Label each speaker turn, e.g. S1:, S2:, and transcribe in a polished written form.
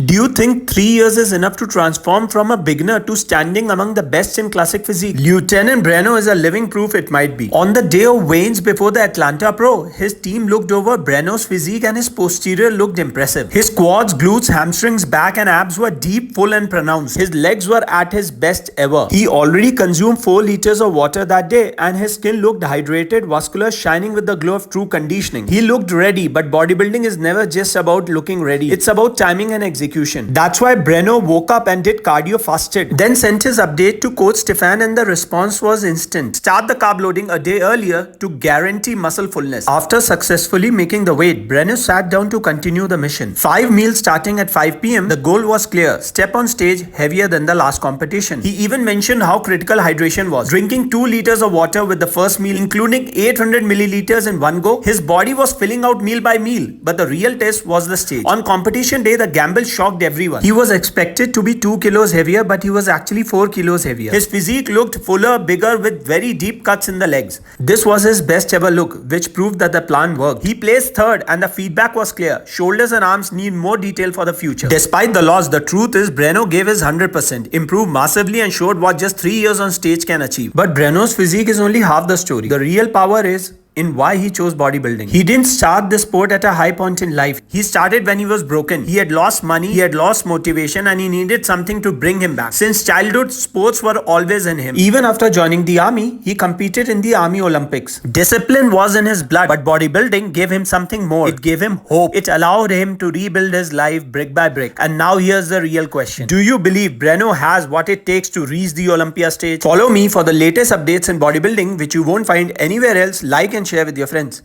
S1: Do you think 3 years is enough to transform from a beginner to standing among the best in classic physique? Lieutenant Breno is a living proof it might be. On the day of weigh-ins before the Atlanta Pro, his team looked over Breno's physique and his posterior looked impressive. His quads, glutes, hamstrings, back and abs were deep, full and pronounced. His legs were at his best ever. He already consumed 4 liters of water that day and his skin looked hydrated, vascular, shining with the glow of true conditioning. He looked ready, but bodybuilding is never just about looking ready. It's about timing and execution. That's why Breno woke up and did cardio fasted, then sent his update to coach Stefan and the response was instant. Start the carb loading a day earlier to guarantee muscle fullness. After successfully making the weight, Breno sat down to continue the mission. 5 meals starting at 5 p.m. The goal was clear. Step on stage heavier than the last competition. He even mentioned how critical hydration was. Drinking 2 liters of water with the first meal, including 800 milliliters in one go. His body was filling out meal by meal, but the real test was the stage. On competition day, the gamble shocked everyone. He was expected to be 2 kilos heavier, but he was actually 4 kilos heavier. His physique looked fuller, bigger, with very deep cuts in the legs. This was his best ever look, which proved that the plan worked. He placed third and the feedback was clear. Shoulders and arms need more detail for the future. Despite the loss, the truth is Breno gave his 100%, improved massively and showed what just 3 years on stage can achieve. But Breno's physique is only half the story. The real power is in why he chose bodybuilding. He didn't start this sport at a high point in life. He started when he was broken. He had lost money, he had lost motivation and he needed something to bring him back. Since childhood, sports were always in him. Even after joining the army, he competed in the Army Olympics. Discipline was in his blood, but bodybuilding gave him something more. It gave him hope. It allowed him to rebuild his life brick by brick. And now here's the real question. Do you believe Breno has what it takes to reach the Olympia stage? Follow me for the latest updates in bodybuilding which you won't find anywhere else. Like and share with your friends.